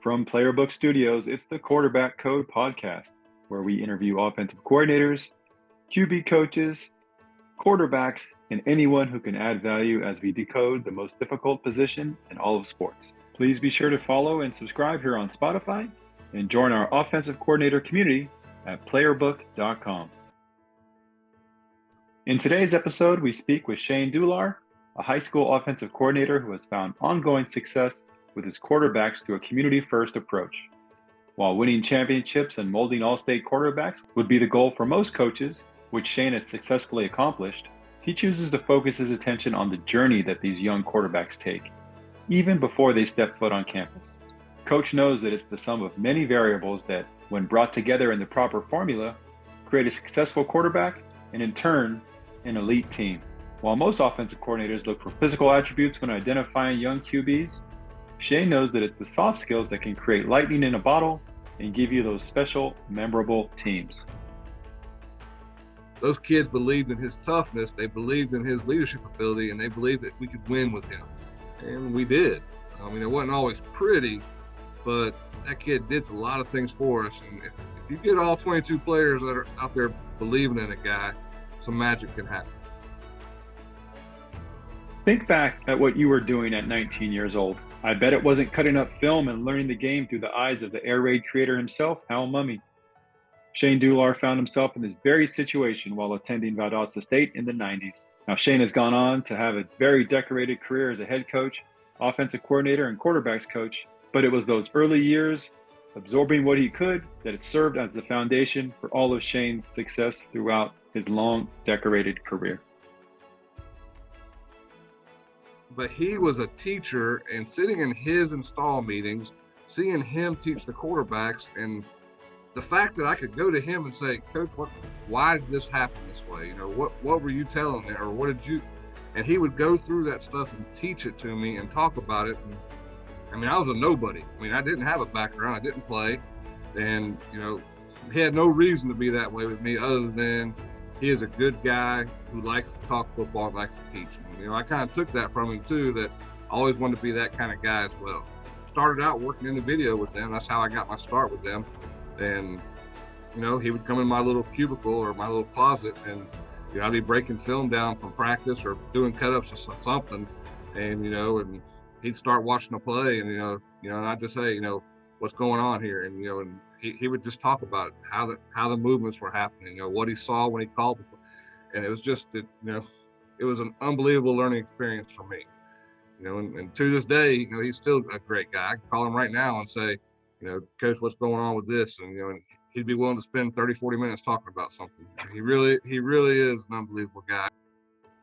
From Playerbook Studios, it's the Quarterback Code podcast, where we interview offensive coordinators, QB coaches, quarterbacks, and anyone who can add value as we decode the most difficult position in all of sports. Please be sure to follow and subscribe here on Spotify and join our offensive coordinator community at playerbook.com. In today's episode, we speak with Shane Dular, a high school offensive coordinator who has found ongoing success with his quarterbacks through a community-first approach. While winning championships and molding all-state quarterbacks would be the goal for most coaches, which Shane has successfully accomplished, he chooses to focus his attention on the journey that these young quarterbacks take, even before they step foot on campus. Coach knows that it's the sum of many variables that, when brought together in the proper formula, create a successful quarterback and, in turn, an elite team. While most offensive coordinators look for physical attributes when identifying young QBs, Shane knows that it's the soft skills that can create lightning in a bottle and give you those special, memorable teams. Those kids believed in his toughness, they believed in his leadership ability, and they believed that we could win with him. And we did. I mean, it wasn't always pretty, but that kid did a lot of things for us. And if you get all 22 players that are out there believing in a guy, some magic can happen. Think back at what you were doing at 19 years old. I bet it wasn't cutting up film and learning the game through the eyes of the air raid creator himself, Hal Mumme. Shane Dular found himself in this very situation while attending Valdosta State in the 90s. Now, Shane has gone on to have a very decorated career as a head coach, offensive coordinator, and quarterbacks coach, but it was those early years, absorbing what he could, that it served as the foundation for all of Shane's success throughout his long, decorated career. But he was a teacher, and sitting in his install meetings, seeing him teach the quarterbacks, and the fact that I could go to him and say, Coach, why did this happen this way? You know, what were you telling me, or what did you? And he would go through that stuff and teach it to me and talk about it. And, I mean, I was a nobody. I mean, I didn't have a background. I didn't play, and you know, he had no reason to be that way with me other than he is a good guy who likes to talk football and likes to teach. And, you know, I kind of took that from him too, that I always wanted to be that kind of guy as well. Started out working in the video with them. That's how I got my start with them. And, you know, he would come in my little cubicle or my little closet, and, you know, I'd be breaking film down from practice or doing cut-ups or something. And, you know, and he'd start watching the play, and, you know, and I'd just say, you know, what's going on here? And, you know, and he would just talk about it, how the movements were happening, you know, what he saw when he called it. And it was just, you know, it was an unbelievable learning experience for me. You know, and to this day, you know, he's still a great guy. I can call him right now and say, you know, Coach, what's going on with this? And, you know, and he'd be willing to spend 30, 40 minutes talking about something. He really is an unbelievable guy.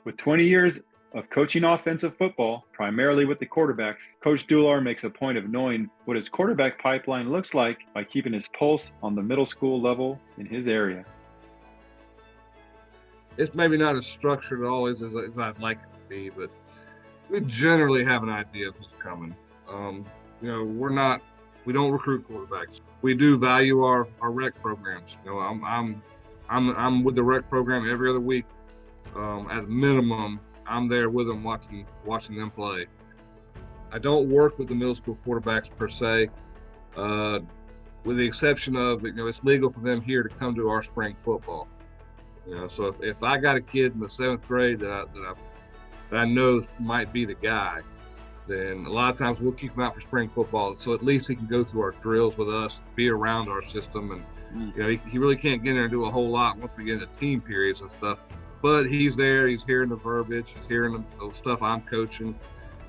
With 20 years of coaching offensive football, primarily with the quarterbacks, Coach Dular makes a point of knowing what his quarterback pipeline looks like by keeping his pulse on the middle school level in his area. It's maybe not as structured always as I'd like it to be, but we generally have an idea of who's coming. You know, we don't recruit quarterbacks. We do value our rec programs. You know, I'm with the rec program every other week. At minimum, I'm there with them watching them play. I don't work with the middle school quarterbacks per se, with the exception of, you know, it's legal for them here to come to our spring football. You know, so if I got a kid in the 7th grade that I know might be the guy, then a lot of times we'll keep him out for spring football, so at least he can go through our drills with us, be around our system, and you know, he really can't get in there and do a whole lot once we get into team periods and stuff. But he's there, he's hearing the verbiage, he's hearing the stuff I'm coaching,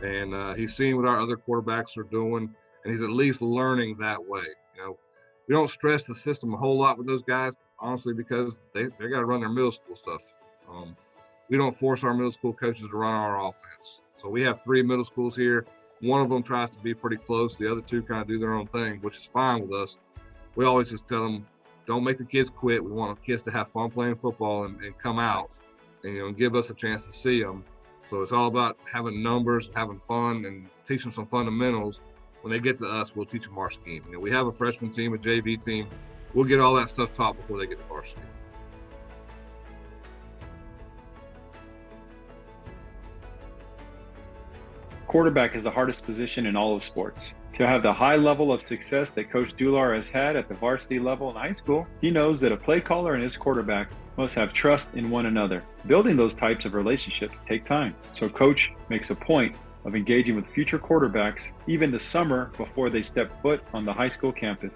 and he's seeing what our other quarterbacks are doing, and he's at least learning that way. You know, we don't stress the system a whole lot with those guys, honestly, because they got to run their middle school stuff. We don't force our middle school coaches to run our offense. So we have 3 middle schools here. One of them tries to be pretty close. The other 2 kind of do their own thing, which is fine with us. We always just tell them, don't make the kids quit. We want the kids to have fun playing football and come out and, you know, give us a chance to see them. So it's all about having numbers, having fun, and teaching them some fundamentals. When they get to us, we'll teach them our scheme. You know, we have a freshman team, a JV team. We'll get all that stuff taught before they get to varsity. Quarterback is the hardest position in all of sports. To have the high level of success that Coach Dular has had at the varsity level in high school, he knows that a play caller and his quarterback must have trust in one another. Building those types of relationships take time, so Coach makes a point of engaging with future quarterbacks even the summer before they step foot on the high school campus.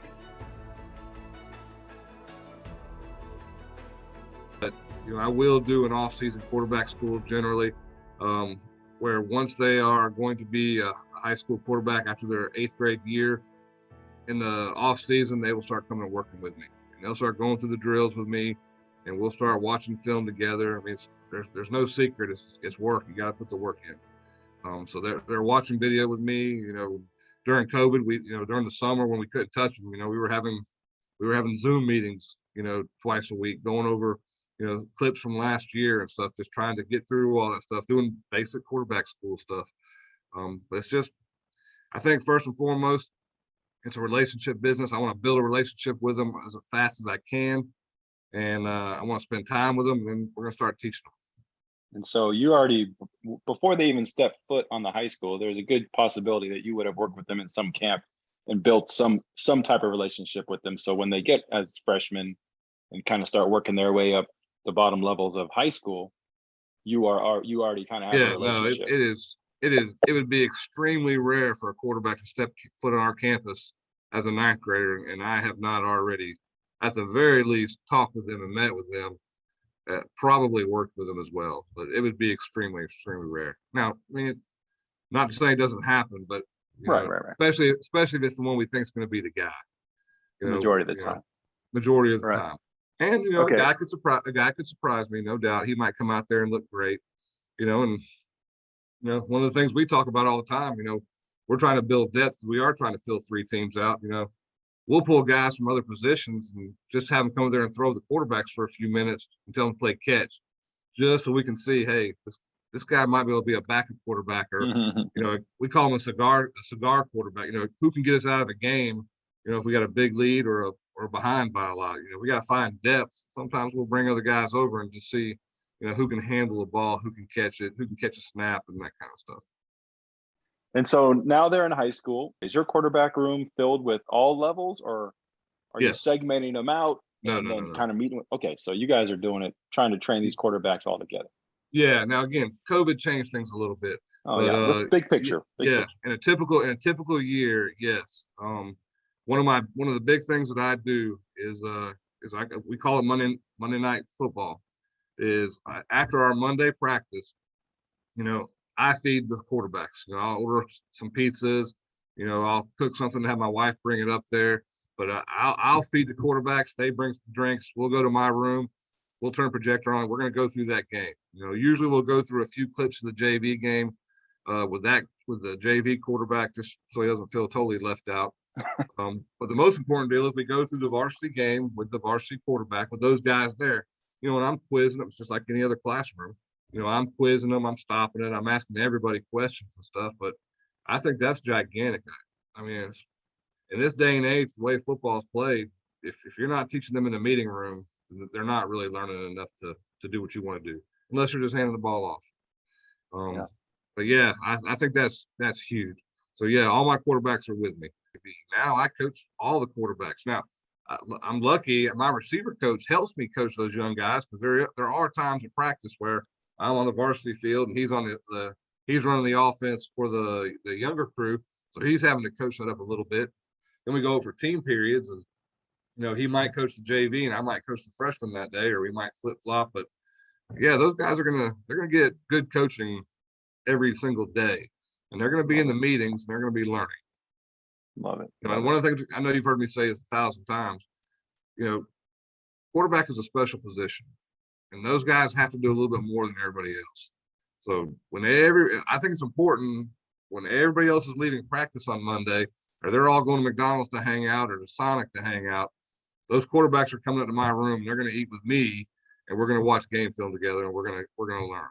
But I will do an off-season quarterback school generally, where once they are going to be a high school quarterback after their 8th grade year, in the off season, they will start coming and working with me. And they'll start going through the drills with me, and we'll start watching film together. I mean, there's no secret. It's work. You got to put the work in. So they're watching video with me. During COVID, during the summer when we couldn't touch them, we were having Zoom meetings, twice a week, going over, clips from last year and stuff, just trying to get through all that stuff, doing basic quarterback school stuff. But it's just, I think first and foremost, it's a relationship business. I want to build a relationship with them as fast as I can. And I want to spend time with them, and then we're going to start teaching them. And so you already, before they even step foot on the high school, there's a good possibility that you would have worked with them in some camp and built some type of relationship with them. So when they get as freshmen and kind of start working their way up the bottom levels of high school, you already kind of have a relationship. It would be extremely rare for a quarterback to step foot on our campus as a 9th grader, and I have not already, at the very least, talked with them and met with them, probably worked with them as well. But it would be extremely, extremely rare. Now, I mean, not to say it doesn't happen, but right. Especially if it's the one we think is going to be the guy. Majority of the time. Majority of the time. And okay. a guy could surprise me, no doubt. He might come out there and look great, and one of the things we talk about all the time, we're trying to build depth. We are trying to fill 3 teams out. We'll pull guys from other positions and just have them come there and throw the quarterbacks for a few minutes and tell them to play catch, just so we can see, hey, this guy might be able to be a backup quarterback, or we call him a cigar quarterback. Who can get us out of a game? If we got a big lead or behind by a lot. We got to find depth. Sometimes we'll bring other guys over and just see, who can handle the ball, who can catch it, who can catch a snap, and that kind of stuff. And so now they're in high school. Is your quarterback room filled with all levels, or are you segmenting them out and then kind of meeting with? Okay, so you guys are doing it, trying to train these quarterbacks all together. Yeah. Now again, COVID changed things a little bit. Let's big picture. Picture. In a typical year, yes. One of the big things that I do is we call it Monday night football. Is after our Monday practice, I feed the quarterbacks. I'll order some pizzas. I'll cook something to have my wife bring it up there. But I'll feed the quarterbacks. They bring some drinks. We'll go to my room. We'll turn projector on. We're going to go through that game. Usually we'll go through a few clips of the JV game with the JV quarterback, just so he doesn't feel totally left out. But the most important deal is we go through the varsity game with the varsity quarterback, with those guys there. And I'm quizzing them. It's just like any other classroom. I'm quizzing them. I'm stopping it. I'm asking everybody questions and stuff. But I think that's gigantic. I mean, in this day and age, the way football is played, if you're not teaching them in the meeting room, they're not really learning enough to do what you want to do, unless you're just handing the ball off. But yeah, I think that's huge. So yeah, all my quarterbacks are with me. Now I coach all the quarterbacks. Now I'm lucky. My receiver coach helps me coach those young guys, because there are times in practice where I'm on the varsity field and he's on he's running the offense for the younger crew, so he's having to coach that up a little bit. Then we go over team periods, and he might coach the JV and I might coach the freshman that day, or we might flip flop. But yeah, those guys they're gonna get good coaching every single day, and they're gonna be in the meetings and they're gonna be learning. Love it. And one of the things I know you've heard me say is 1,000 times, quarterback is a special position, and those guys have to do a little bit more than everybody else. So I think it's important when everybody else is leaving practice on Monday, or they're all going to McDonald's to hang out or to Sonic to hang out, those quarterbacks are coming up to my room and they're going to eat with me, and we're going to watch game film together, and we're going to learn.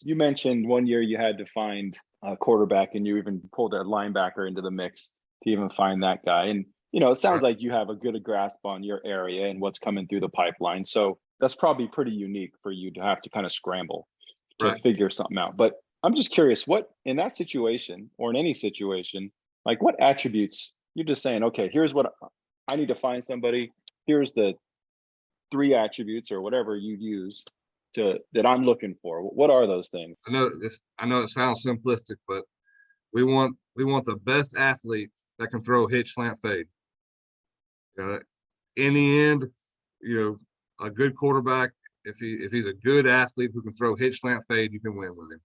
You mentioned one year you had to find a quarterback, and you even pulled a linebacker into the mix to even find that guy. And it sounds like you have a good grasp on your area and what's coming through the pipeline. So that's probably pretty unique for you to have to kind of scramble to figure something out. But I'm just curious, what in that situation, or in any situation, Like what attributes, you're just saying, okay, here's what I need to find somebody. Here's the 3 attributes or whatever you use that I'm looking for. What are those things? I know it sounds simplistic, but we want the best athlete that can throw hitch, slant, fade. In the end, a good quarterback, if he's a good athlete who can throw hitch, slant, fade, you can win with him.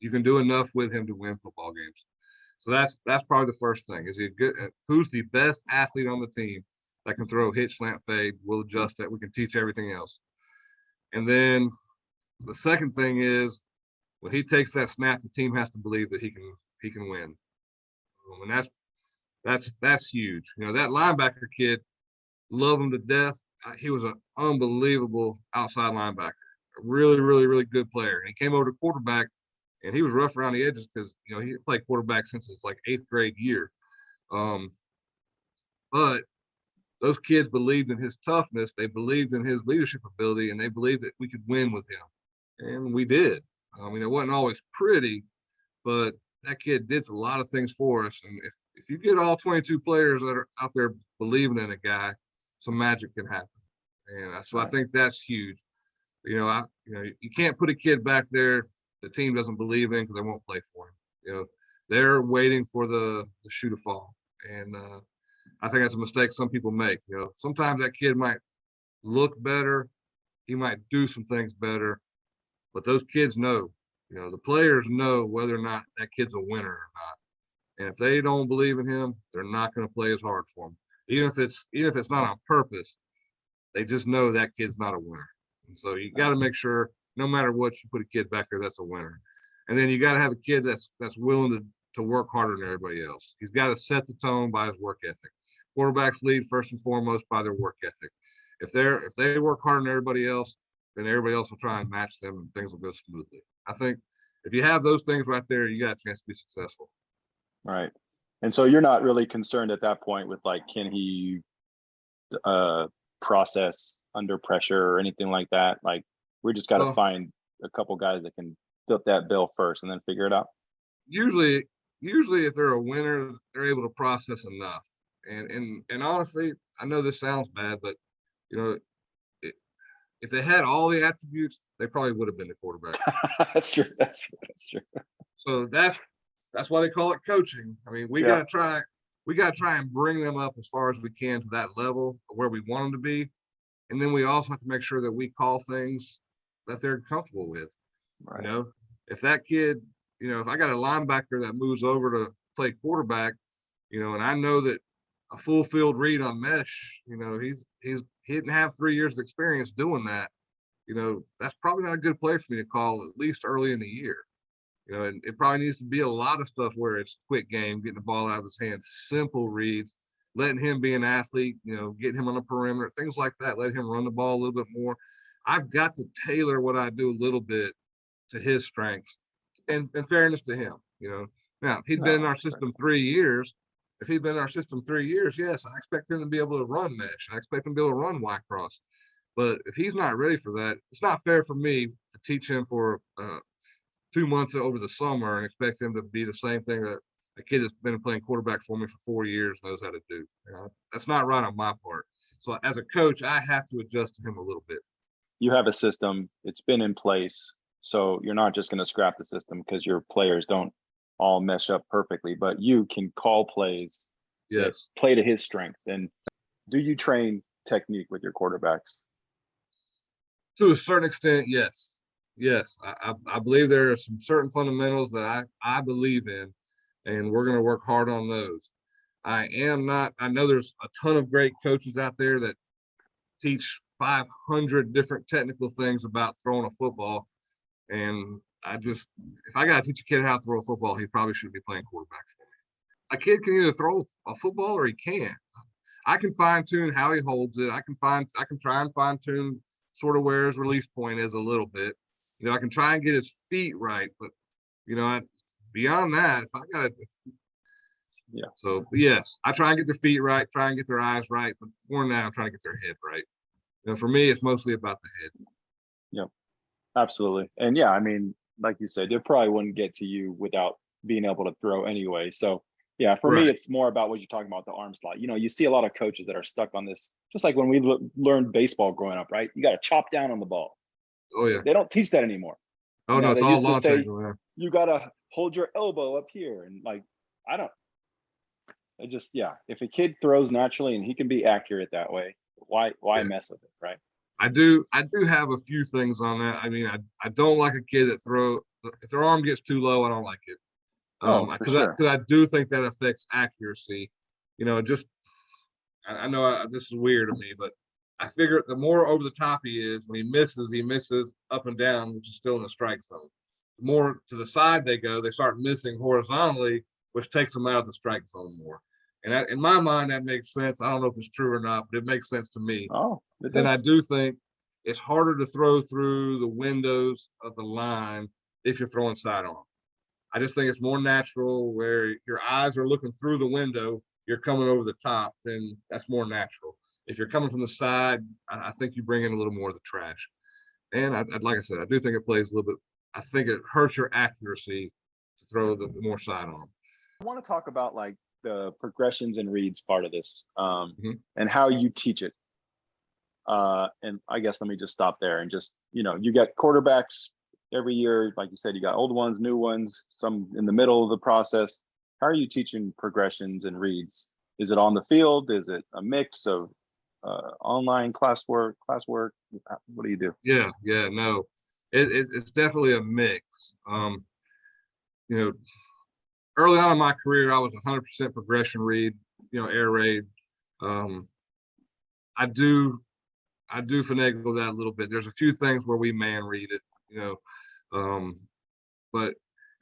You can do enough with him to win football games. So that's probably the first thing. Is he good? Who's the best athlete on the team that can throw hitch, slant, fade? We'll adjust that. We can teach everything else. And then the second thing is when he takes that snap, the team has to believe that he can win. And that's huge. That linebacker kid, love him to death. He was an unbelievable outside linebacker, a really, really, really good player. And he came over to quarterback, and he was rough around the edges because he played quarterback since his 8th grade year. But those kids believed in his toughness, they believed in his leadership ability, and they believed that we could win with him, and we did. It wasn't always pretty, but that kid did a lot of things for us. And if you get all 22 players that are out there believing in a guy, some magic can happen. And so I think that's huge. You can't put a kid back there the team doesn't believe in because they won't play for him. They're waiting for the shoe to fall. And I think that's a mistake some people make. Sometimes that kid might look better, he might do some things better, but those kids know, the players know whether or not that kid's a winner or not. And if they don't believe in him, they're not going to play as hard for him. Even if it's not on purpose, they just know that kid's not a winner. And so you got to make sure, no matter what, you put a kid back there that's a winner. And then you got to have a kid that's willing to work harder than everybody else. He's got to set the tone by his work ethic. Quarterbacks lead first and foremost by their work ethic. If they work harder than everybody else, then everybody else will try and match them, and things will go smoothly. I think if you have those things right there, you got a chance to be successful. Right. And so you're not really concerned at that point with can he process under pressure or anything like that? We just got to find a couple guys that can fit that bill first and then figure it out. Usually if they're a winner, they're able to process enough. And honestly, I know this sounds bad, but if they had all the attributes, they probably would have been the quarterback. That's true. So that's why they call it coaching. We gotta try and bring them up as far as we can to that level of where we want them to be. And then we also have to make sure that we call things that they're comfortable with. Right. If that kid, if I got a linebacker that moves over to play quarterback, and I know that a full field read on mesh, he didn't have 3 years of experience doing that. That's probably not a good play for me to call, at least early in the year. And it probably needs to be a lot of stuff where it's quick game, getting the ball out of his hands, simple reads, letting him be an athlete, getting him on the perimeter, things like that, let him run the ball a little bit more. I've got to tailor what I do a little bit to his strengths and fairness to him. Now, if he'd been in our system 3 years, yes, I expect him to be able to run mesh. I expect him to be able to run Y cross. But if he's not ready for that, it's not fair for me to teach him for 2 months over the summer and expect him to be the same thing that a kid that's been playing quarterback for me for 4 years knows how to do. That's not right on my part. So as a coach, I have to adjust to him a little bit. You have a system, it's been in place. So you're not just going to scrap the system because your players don't all mesh up perfectly, but you can call plays, yes, play to his strengths. And do you train technique with your quarterbacks? To a certain extent, yes. I believe there are some certain fundamentals that I believe in, and we're going to work hard on those. I know there's a ton of great coaches out there that teach 500 different technical things about throwing a football. And if I got to teach a kid how to throw a football, he probably shouldn't be playing quarterback for me. A kid can either throw a football or he can't. I can fine tune how he holds it. I can try and fine tune sort of where his release point is a little bit. I can try and get his feet right, but beyond that, if I got to, yeah. So yes, I try and get their feet right, try and get their eyes right, but more than that, I'm trying to get their head right. For me, it's mostly about the head. Yeah, absolutely. And yeah, like you said, they probably wouldn't get to you without being able to throw anyway. So Yeah, for me, Right. it's more about what you're talking about, the arm slot. You see a lot of coaches that are stuck on this, just like when we learned baseball growing up, right? You got to chop down on the ball. Oh yeah. They don't teach that anymore. Oh no, it's They all used to launch say angle. Yeah. you got to hold your elbow up here, and like I don't. I just if a kid throws naturally and he can be accurate that way, why Yeah. mess with it, right? I do have a few things on that. I mean, I don't like a kid that if their arm gets too low, I don't like it. Oh, for sure. Because I do think that affects accuracy. Just I know this is weird to me, but I figure the more over the top he is, when he misses up and down, which is still in the strike zone. The more to the side they go, they start missing horizontally, which takes them out of the strike zone more. And in my mind, that makes sense. I don't know if it's true or not, but it makes sense to me. Oh, it Then I does. do think it's harder to throw through the windows of the line if you're throwing sidearm. I just think it's more natural where your eyes are looking through the window, you're coming over the top, then that's more natural. If you're coming from the side, I think you bring in a little more of the trash. And like I said, I do think it plays a little bit. I think it hurts your accuracy to throw the more sidearm. I want to talk about like the progressions and reads part of this, Mhm. and how you teach it. And I guess let me just stop there and just you got quarterbacks every year, like you said, you got old ones, new ones, some in the middle of the process. How are you teaching progressions and reads? Is it on the field? Is it a mix of online classwork? What do you do? Yeah, no, it's definitely a mix. You know, early on in my career, I was 100% progression read, air raid. Um, I do finagle that a little bit. There's a few things where we man read it, um, but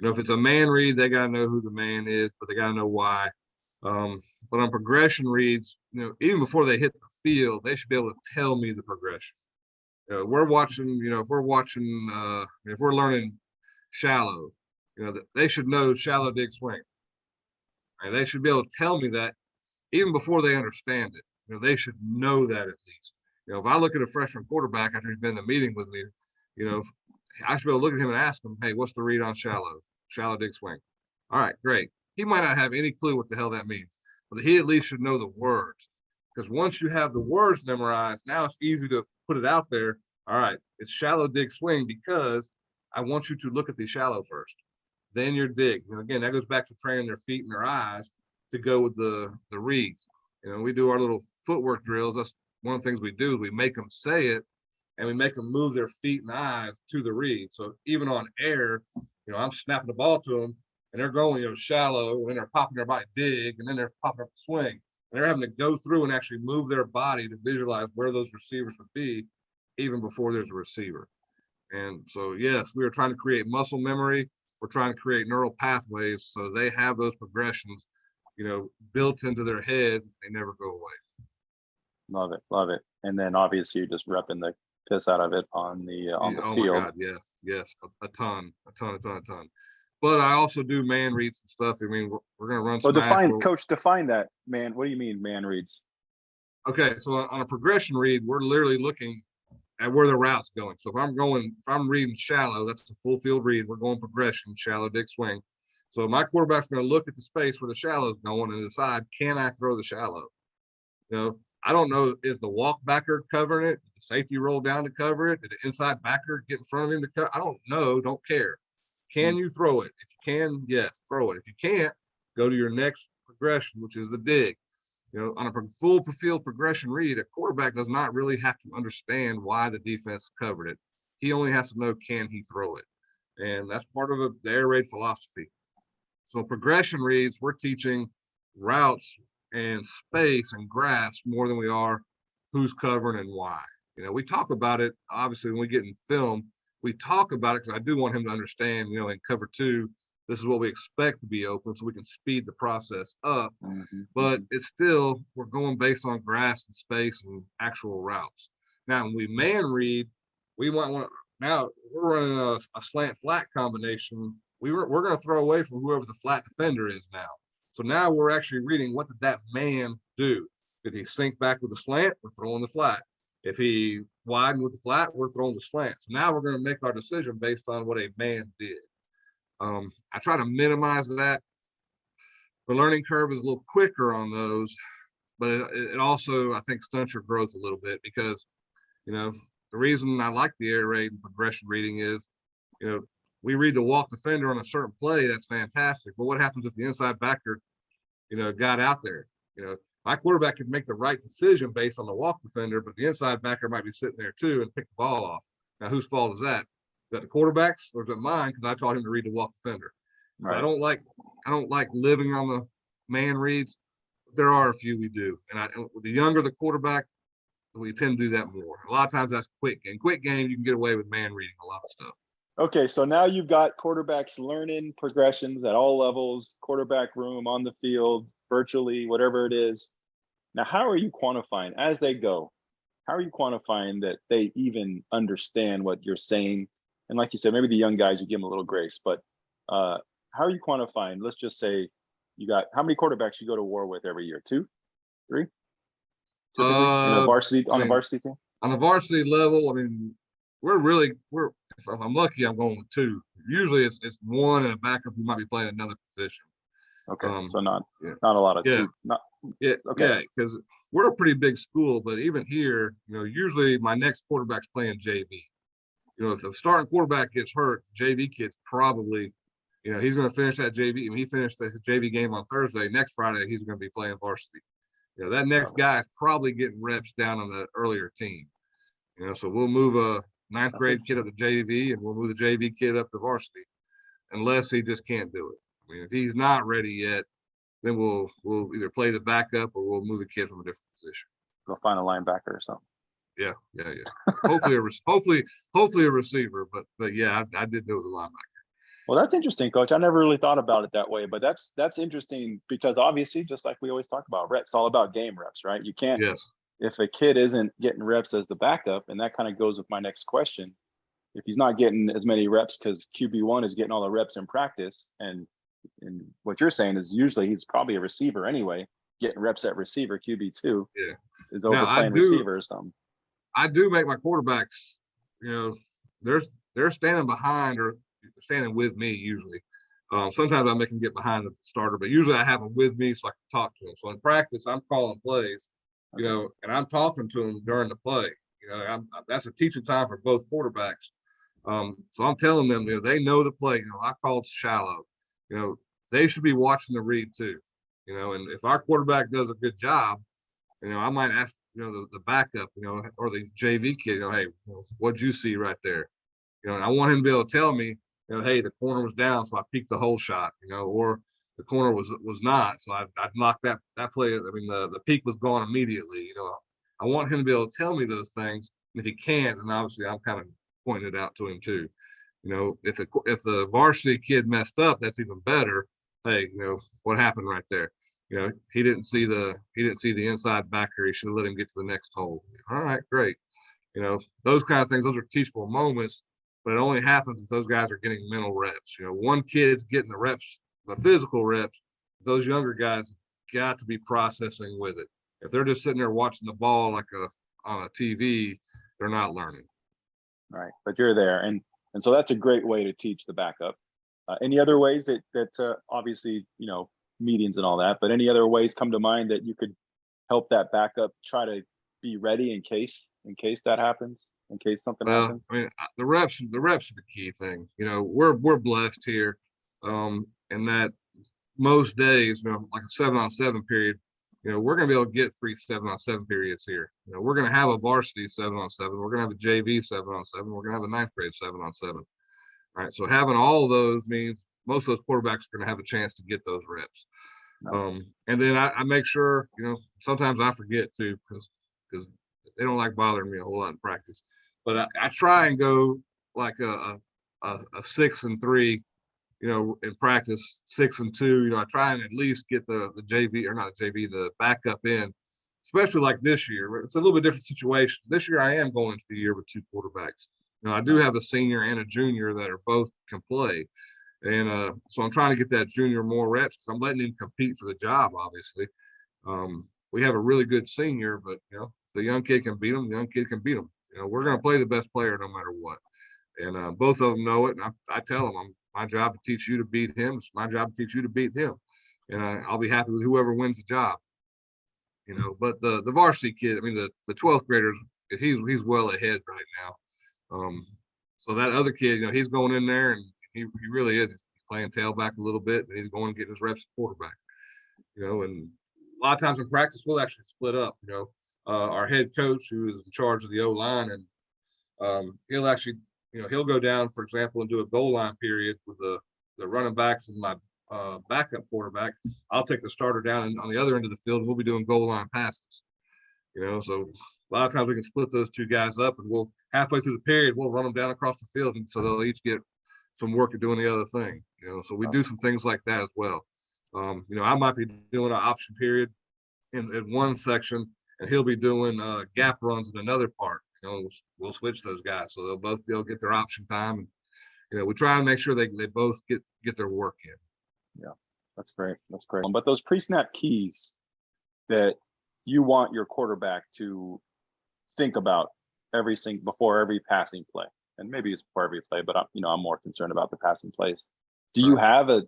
if it's a man read, they got to know who the man is, but they got to know why. But on progression reads, even before they hit the field, they should be able to tell me the progression. We're watching, if we're learning shallow, they should know shallow dig swing. And they should be able to tell me that even before they understand it. They should know that at least. If I look at a freshman quarterback after he's been in a meeting with me, I should be able to look at him and ask him, hey, what's the read on shallow dig swing? All right, great. He might not have any clue what the hell that means, but he at least should know the words. Because once you have the words memorized, now it's easy to put it out there. All right, it's shallow dig swing because I want you to look at the shallow first, then your dig. Again, that goes back to training their feet and their eyes to go with the reads. We do our little footwork drills. That's one of the things we do is we make them say it and we make them move their feet and eyes to the read. So even on air, I'm snapping the ball to them and they're going, shallow, and then they're popping their body dig, and then they're popping up the swing. And they're having to go through and actually move their body to visualize where those receivers would be even before there's a receiver. And so, yes, we are trying to create muscle memory. We're trying to create neural pathways so they have those progressions, built into their head. They never go away. Love it, love it. And then obviously you're just repping the piss out of it on the Oh field. my God, yeah, yes, a ton. But I also do man reads and stuff. I mean, we're going to run some. Define that, man. What do you mean, man reads? Okay, so on a progression read, we're literally looking at where the route's going. So if I'm reading shallow, that's a full field read. We're going progression, shallow dig swing. So my quarterback's going to look at the space where the shallow's going and decide, can I throw the shallow? I don't know, is the walk backer covering it? Did the safety roll down to cover it? Did the inside backer get in front of him to cover? I don't know, don't care. Can you throw it? If you can, yes, throw it. If you can't, go to your next progression, which is the dig. On a full field progression read, a quarterback does not really have to understand why the defense covered it. He only has to know, can he throw it? And that's part of the air raid philosophy. So progression reads, we're teaching routes and space and grasp more than we are who's covering and why. We talk about it, obviously, when we get in film, we talk about it because I do want him to understand, in cover 2, this is what we expect to be open so we can speed the process up. Mm-hmm. But it's still, we're going based on grass and space and actual routes. Now, when we man read, we now we're running a slant flat combination. We're going to throw away from whoever the flat defender is now. So now we're actually reading, what did that man do? Did he sink back with the slant? We're throwing the flat. If he widened with the flat, we're throwing the slant. So now we're going to make our decision based on what a man did. I try to minimize that, the learning curve is a little quicker on those, but it also, I think, stunts your growth a little bit because, the reason I like the air raid and progression reading is, we read the walk defender on a certain play. That's fantastic. But what happens if the inside backer, got out there? My quarterback could make the right decision based on the walk defender, but the inside backer might be sitting there too and pick the ball off. Now, whose fault is that? Is that the quarterback's or is it mine? Because I taught him to read the walk defender. Right. I don't like living on the man reads. There are a few we do, and the younger the quarterback, we tend to do that more. A lot of times that's quick. In quick game, you can get away with man reading a lot of stuff. Okay, so now you've got quarterbacks learning progressions at all levels, quarterback room, on the field, virtually, whatever it is. Now, how are you quantifying as they go? How are you quantifying that they even understand what you're saying? And like you said, maybe the young guys, you give them a little grace, but how are you quantifying? Let's just say you got how many quarterbacks you go to war with every year? 2, 3? On the varsity team? On the varsity level, if I'm lucky, I'm going with 2. Usually it's one and a backup who might be playing another position. Okay, so not a lot of 2. Okay, because we're a pretty big school, but even here, usually my next quarterback's playing JV. If the starting quarterback gets hurt, the JV kid's probably, he's going to finish that JV. He finished the JV game on Thursday. Next Friday, he's going to be playing varsity. That next guy is probably getting reps down on the earlier team. So we'll move a ninth grade kid up to JV, and we'll move the JV kid up to varsity, unless he just can't do it. If he's not ready yet, then we'll either play the backup or we'll move a kid from a different position. Go find a linebacker or something. Yeah. Hopefully a receiver, but yeah, I did know the linebacker. Well, that's interesting, Coach. I never really thought about it that way, but that's interesting because obviously, just like we always talk about, reps, all about game reps, right? You can't. Yes. If a kid isn't getting reps as the backup, and that kind of goes with my next question, if he's not getting as many reps because QB1 is getting all the reps in practice, and what you're saying is usually he's probably a receiver anyway, getting reps at receiver. QB2 is overplaying receiver or something. I do make my quarterbacks, they're standing behind or standing with me usually. Sometimes I make them get behind the starter, but usually I have them with me so I can talk to them. So in practice, I'm calling plays, and I'm talking to them during the play. That's a teaching time for both quarterbacks. So I'm telling them, they know the play. I call it shallow. They should be watching the read too. And if our quarterback does a good job, I might ask, the backup, or the JV kid, hey, what'd you see right there? And I want him to be able to tell me, hey, the corner was down, so I peeked the whole shot, or the corner was not, so I'd knock that play. The peak was gone immediately. I want him to be able to tell me those things. And if he can't, then obviously I'm kind of pointing it out to him too. If the varsity kid messed up, that's even better. Hey, what happened right there? He didn't see the inside backer. He should have let him get to the next hole. All right, great. Those kind of things. Those are teachable moments, but it only happens if those guys are getting mental reps. One kid's getting the reps, the physical reps. Those younger guys got to be processing with it. If they're just sitting there watching the ball on a TV, they're not learning. Right, but you're there, and so that's a great way to teach the backup. Any other ways that obviously meetings and all that, but any other ways come to mind that you could help that backup try to be ready in case that happens, in case something happens? The reps are the key thing. We're blessed here, and that most days, like a 7-on-7 period, we're going to be able to get 3 7-on-7 periods here. We're going to have a varsity 7-on-7. We're going to have a JV 7-on-7. We're going to have a ninth grade 7-on-7. All right. So having all of those means most of those quarterbacks are going to have a chance to get those reps. Nice. And then I make sure, sometimes I forget too, because they don't like bothering me a whole lot in practice, but I try and go like a 6-3, in practice, 6-2, I try and at least get the JV, or not the JV, the backup in, especially like this year. It's a little bit different situation. This year I am going into the year with 2 quarterbacks. I do have a senior and a junior that are both can play. And so I'm trying to get that junior more reps because I'm letting him compete for the job, obviously. We have a really good senior, but, if the young kid can beat him, the young kid can beat him. We're going to play the best player no matter what. And both of them know it. And I tell them, my job to teach you to beat him. It's my job to teach you to beat him. and I'll be happy with whoever wins the job. You know, but the varsity kid, I mean, the 12th graders, he's well ahead right now. So that other kid, you know, he's going in there, and he really is. He's playing tailback a little bit, and he's going and getting his reps at quarterback. You know, and a lot of times in practice, we'll actually split up. You know, our head coach, who is in charge of the O line, and he'll actually, you know, he'll go down, for example, and do a goal line period with the running backs and my backup quarterback. I'll take the starter down on the other end of the field, and we'll be doing goal line passes. You know, so a lot of times we can split those two guys up, and we'll halfway through the period we'll run them down across the field, and so they'll each get some work at doing the other thing. You know, so we do some things like that as well. You know, I might be doing an option period in one section, and he'll be doing gap runs in another part. You know, we'll switch those guys, so they'll both be able to get their option time. And you know, we try and make sure they both get their work in. Yeah, that's great. That's great. But those pre-snap keys that you want your quarterback to think about before every passing play, and maybe it's before every play, but I'm more concerned about the passing plays. Do you have a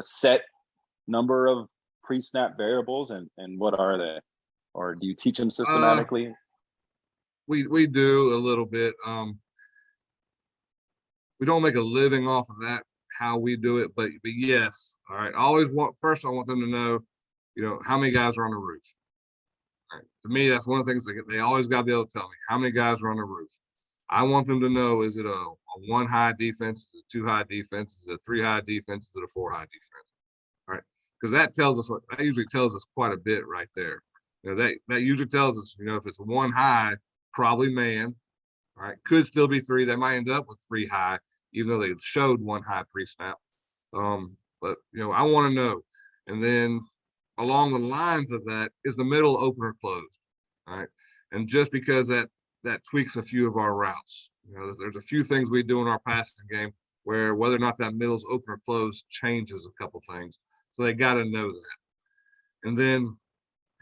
set number of pre-snap variables, and what are they, or do you teach them systematically? We do a little bit. We don't make a living off of that, how we do it, but yes. All right. I want them to know, you know, how many guys are on the roof. All right. To me, that's one of the things they always got to be able to tell me how many guys are on the roof. I want them to know, is it a 1 high defense, is it 2 high defense, is it a 3 high defense, is it a 4 high defense? All right. Because that usually tells us quite a bit right there. You know, that usually tells us, you know, if it's 1 high, probably man. All right. Could still be 3. They might end up with 3 high, even though they showed 1 high pre-snap. But you know, I want to know. And then along the lines of that, is the middle open or closed? All right. And just because that tweaks a few of our routes. You know, there's a few things we do in our passing game where whether or not that middle's open or closed changes a couple things. So they got to know that. And then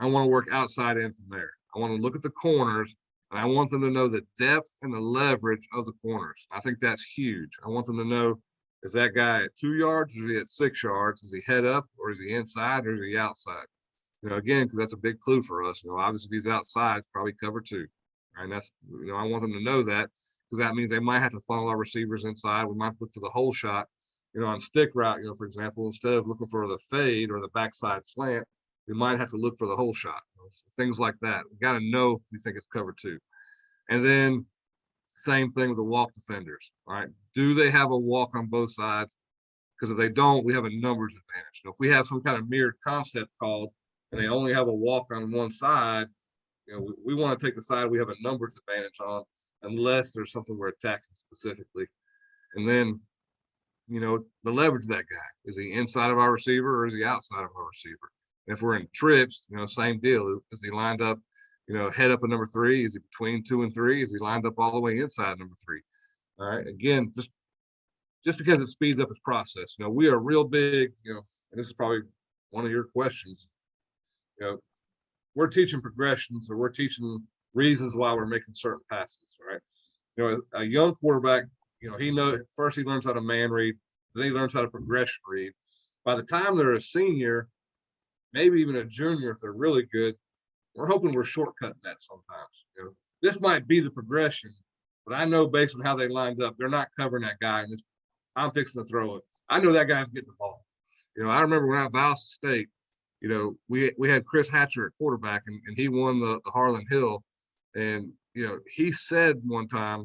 I want to work outside in from there. I want to look at the corners, and I want them to know the depth and the leverage of the corners. I think that's huge. I want them to know, is that guy at 2 yards, or is he at 6 yards? Is he head up, or is he inside, or is he outside? You know, again, because that's a big clue for us. You know, obviously if he's outside, it's probably cover 2. And that's, you know, I want them to know that, because that means they might have to funnel our receivers inside. We might look for the hole shot, you know, on stick route, you know, for example, instead of looking for the fade or the backside slant, we might have to look for the hole shot, you know, things like that. We got to know if we think it's cover 2. And then same thing with the walk defenders. All right. Do they have a walk on both sides? Because if they don't, we have a numbers advantage. You know, if we have some kind of mirrored concept called and they only have a walk on one side, you know, we want to take the side we have a numbers advantage on, unless there's something we're attacking specifically. And then, you know, the leverage of that guy. Is he inside of our receiver, or is he outside of our receiver? And if we're in trips, you know, same deal. Is he lined up, you know, head up at number 3? Is he between 2 and 3? Is he lined up all the way inside number 3? All right. Again, just because it speeds up his process. You know, we are real big, you know, and this is probably one of your questions. You know, we're teaching progressions, or we're teaching reasons why we're making certain passes, right? You know, a young quarterback, you know, first he learns how to man read, then he learns how to progression read. By the time they're a senior, maybe even a junior, if they're really good, we're hoping we're shortcutting that sometimes. You know, this might be the progression, but I know based on how they lined up, they're not covering that guy, and I'm fixing to throw it. I know that guy's getting the ball. You know, I remember when I was at Valdosta State, you know, we had Chris Hatcher at quarterback, and he won the Harlan Hill. And, you know, he said one time,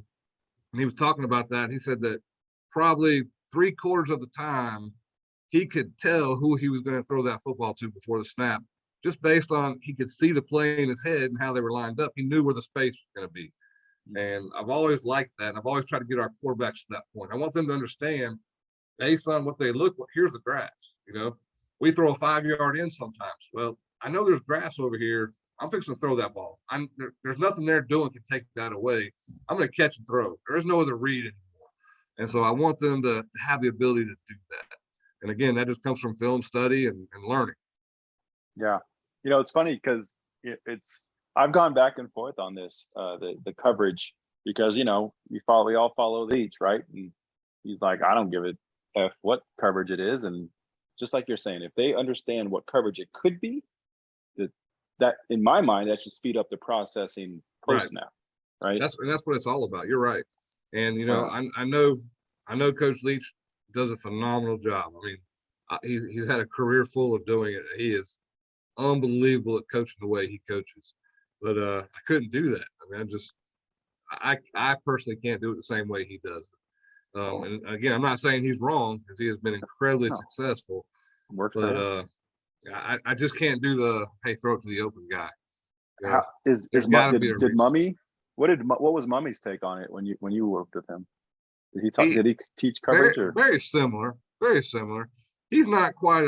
and he was talking about that, he said that probably 3/4 of the time he could tell who he was going to throw that football to before the snap, just based on he could see the play in his head and how they were lined up. He knew where the space was going to be. And I've always liked that. And I've always tried to get our quarterbacks to that point. I want them to understand, based on what they look like, here's the grass. You know, we throw a 5-yard in sometimes. Well, I know there's grass over here. I'm fixing to throw that ball. There's nothing there doing can take that away. I'm going to catch and throw. There is no other read anymore. And so I want them to have the ability to do that. And again, that just comes from film study and learning. Yeah. You know, it's funny because I've gone back and forth on this, the coverage, because, you know, we all follow the each, right? And he's like, I don't give a F what coverage it is. And just like you're saying, if they understand what coverage it could be, that in my mind, that should speed up the processing post snap, right? That's what it's all about. You're right. And Wow. I know Coach Leach does a phenomenal job. I mean, he's had a career full of doing it. He is unbelievable at coaching the way he coaches. But I couldn't do that. I mean, I personally can't do it the same way he does it. And again, I'm not saying he's wrong, because he has been incredibly successful. Works for him. I just can't do the, hey, throw it to the open guy. How did Mumme? What was Mumme's take on it when you worked with him? Did he talk? Did he teach coverage? Very similar. Very similar. He's not quite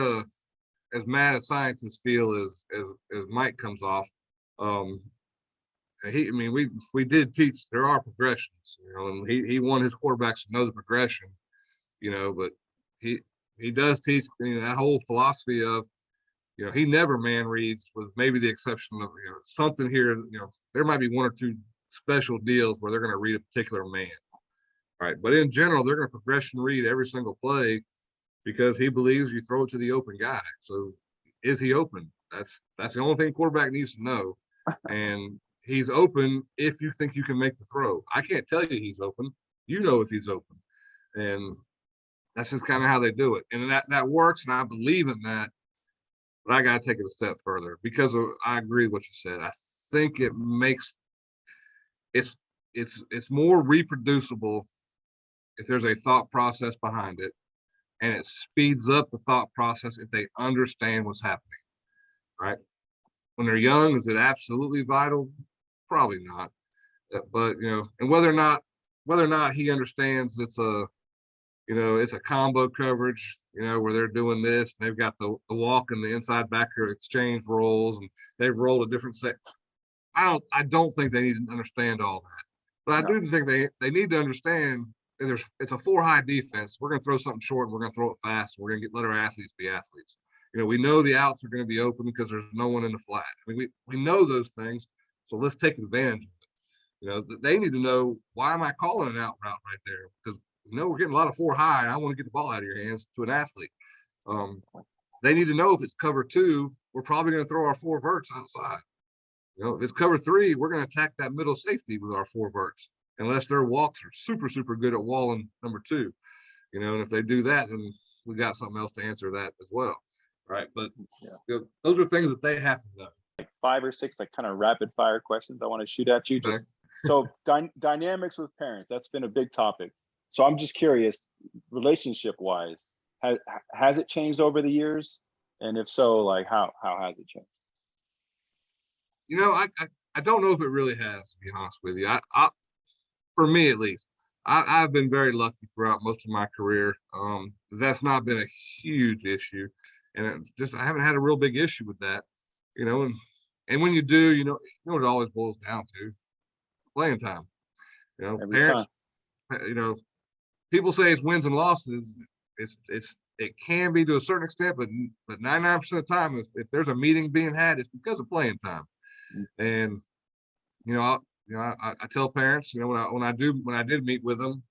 as mad at scientists feel as Mike comes off. We did teach, there are progressions, and he wanted his quarterbacks to know the progression, but he does teach, that whole philosophy of, he never man reads, with maybe the exception of, something here, there might be one or two special deals where they're going to read a particular man. Right. But in general, they're going to progression read every single play, because he believes you throw it to the open guy. So is he open? That's the only thing quarterback needs to know. And he's open if you think you can make the throw. I can't tell you he's open. You know if he's open. And that's just kind of how they do it. And that works, and I believe in that. But I got to take it a step further, because I agree with what you said. I think it makes it's more reproducible if there's a thought process behind it, and it speeds up the thought process if they understand what's happening. Right? When they're young, is it absolutely vital? Probably not. But and whether or not he understands it's a combo coverage, where they're doing this, and they've got the walk and the inside backer exchange rolls, and they've rolled a different set. I don't think they need to understand all that, but I do think they need to understand that it's a 4-high defense. We're going to throw something short, and we're going to throw it fast. And we're going to let our athletes be athletes. We know the outs are going to be open because there's no one in the flat. I mean, we know those things, so let's take advantage of it. They need to know, why am I calling an out route right there? Because we're getting a lot of 4-high, and I want to get the ball out of your hands to an athlete. They need to know if it's cover 2, we're probably going to throw our 4 verts outside. If it's cover 3, we're going to attack that middle safety with our 4 verts, unless their walks are super, super good at walling number 2. And if they do that, then we got something else to answer that as well. Right. But those are things that they have to know. Like 5 or 6 kind of rapid fire questions I want to shoot at you. Just so dynamics with parents, that's been a big topic. So I'm just curious, relationship wise, has it changed over the years? And if so, how has it changed? I don't know if it really has, to be honest with you. I for me, at least, I've been very lucky throughout most of my career. That's not been a huge issue. And I haven't had a real big issue with that, and when you do, what it always boils down to, playing time. Parents, people say it's wins and losses. It can be to a certain extent, but 99% of the time, if there's a meeting being had, it's because of playing time. And I tell parents, when I did meet with them,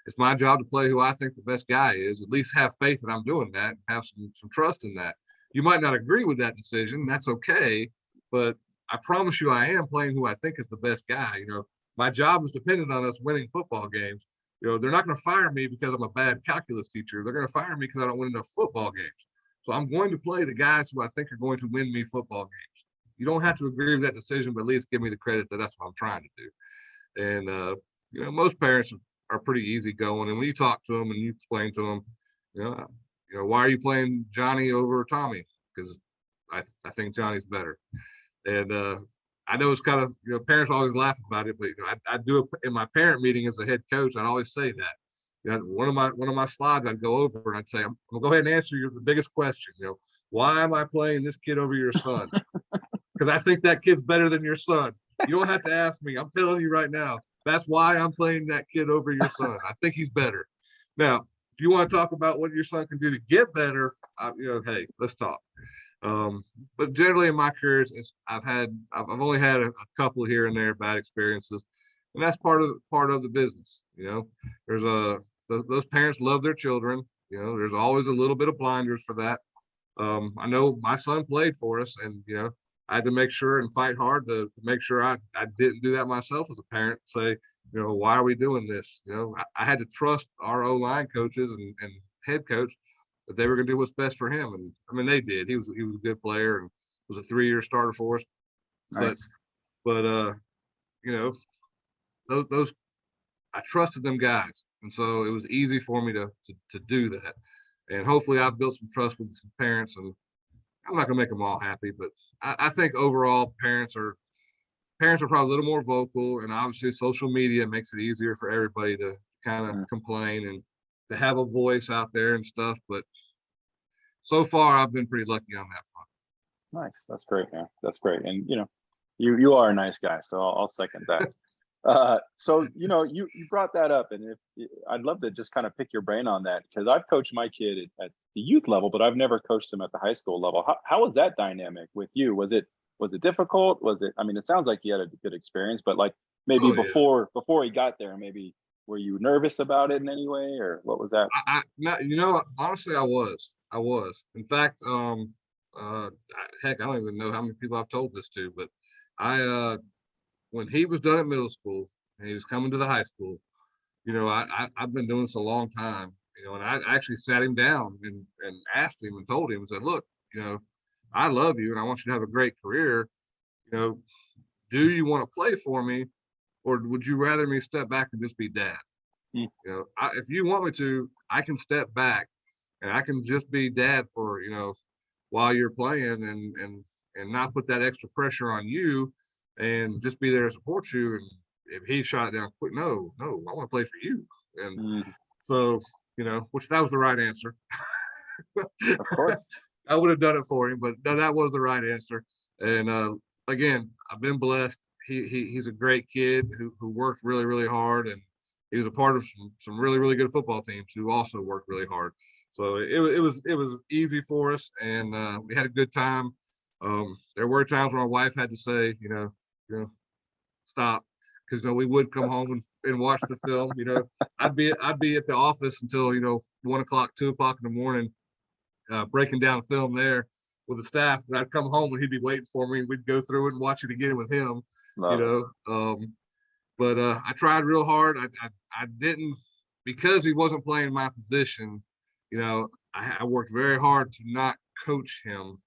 it's my job to play who I think the best guy is. At least have faith that I'm doing that, and have some trust in that. You might not agree with that decision. That's okay, but I promise you, I am playing who I think is the best guy. My job is dependent on us winning football games. They're not going to fire me because I'm a bad calculus teacher. They're going to fire me because I don't win enough football games. So I'm going to play the guys who I think are going to win me football games. You don't have to agree with that decision, but at least give me the credit that that's what I'm trying to do. And most parents are pretty easygoing, and when you talk to them and you explain to them, why are you playing Johnny over Tommy? Because I think Johnny's better. And I know it's kind of, parents always laugh about it, but I do it in my parent meeting as a head coach. I'd always say that. One of my slides I'd go over, and I'd say, I'm gonna go ahead and answer the biggest question. Why am I playing this kid over your son? Because I think that kid's better than your son. You don't have to ask me. I'm telling you right now. That's why I'm playing that kid over your son. I think he's better. Now, if you want to talk about what your son can do to get better, hey, let's talk. But generally in my careers, I've only had a couple here and there bad experiences, and that's part of the business. There's those parents love their children, You know, there's always a little bit of blinders for that. I know my son played for us, and you know, I had to make sure and fight hard to make sure I didn't do that myself as a parent. Say, you know, why are we doing this? You know, I had to trust our O-line coaches and head coach that they were going to do what's best for him. And I mean, they did. He was a good player and was a 3-year starter for us. Nice. But you know, those I trusted them guys, and so it was easy for me to do that. And hopefully, I've built some trust with some parents, and I'm not gonna make them all happy, but I think overall parents are probably a little more vocal, and obviously social media makes it easier for everybody to kind of complain and to have a voice out there and stuff. But so far, I've been pretty lucky on that front. Nice. That's great, man. That's great. And you know, you are a nice guy, so I'll second that. So you know, you brought that up, and if I'd love to just kind of pick your brain on that, because I've coached my kid at the youth level, but I've never coached him at the high school level. How was that dynamic with you? Was it difficult? Was it? I mean, it sounds like you had a good experience, but like maybe before he got there, maybe were you nervous about it in any way, or what was that? You know, honestly, I was. In fact, heck, I don't even know how many people I've told this to, but when he was done at middle school and he was coming to the high school, you know, I've been doing this a long time, you know, and I actually sat him down and asked him and told him and said, look, you know, I love you and I want you to have a great career. You know, do you want to play for me, or would you rather me step back and just be dad? You know, if you want me to, I can step back and I can just be dad for, you know, while you're playing and not put that extra pressure on you and just be there to support you. And if he shot it down quick, no, I want to play for you. And so, you know, which that was the right answer. Of course. I would have done it for him, but no, that was the right answer. And again, I've been blessed. He's a great kid who worked really, really hard, and he was a part of some really, really good football teams who also worked really hard. So it was easy for us, and we had a good time. There were times when my wife had to say, you know, stop, because you know we would come home and watch the film. You know, I'd be at the office until, you know, 1 o'clock, 2 o'clock in the morning, breaking down film there with the staff. And I'd come home and he'd be waiting for me. We'd go through it and watch it again with him. Love you know, but I tried real hard. I didn't, because he wasn't playing my position. You know, I worked very hard to not coach him.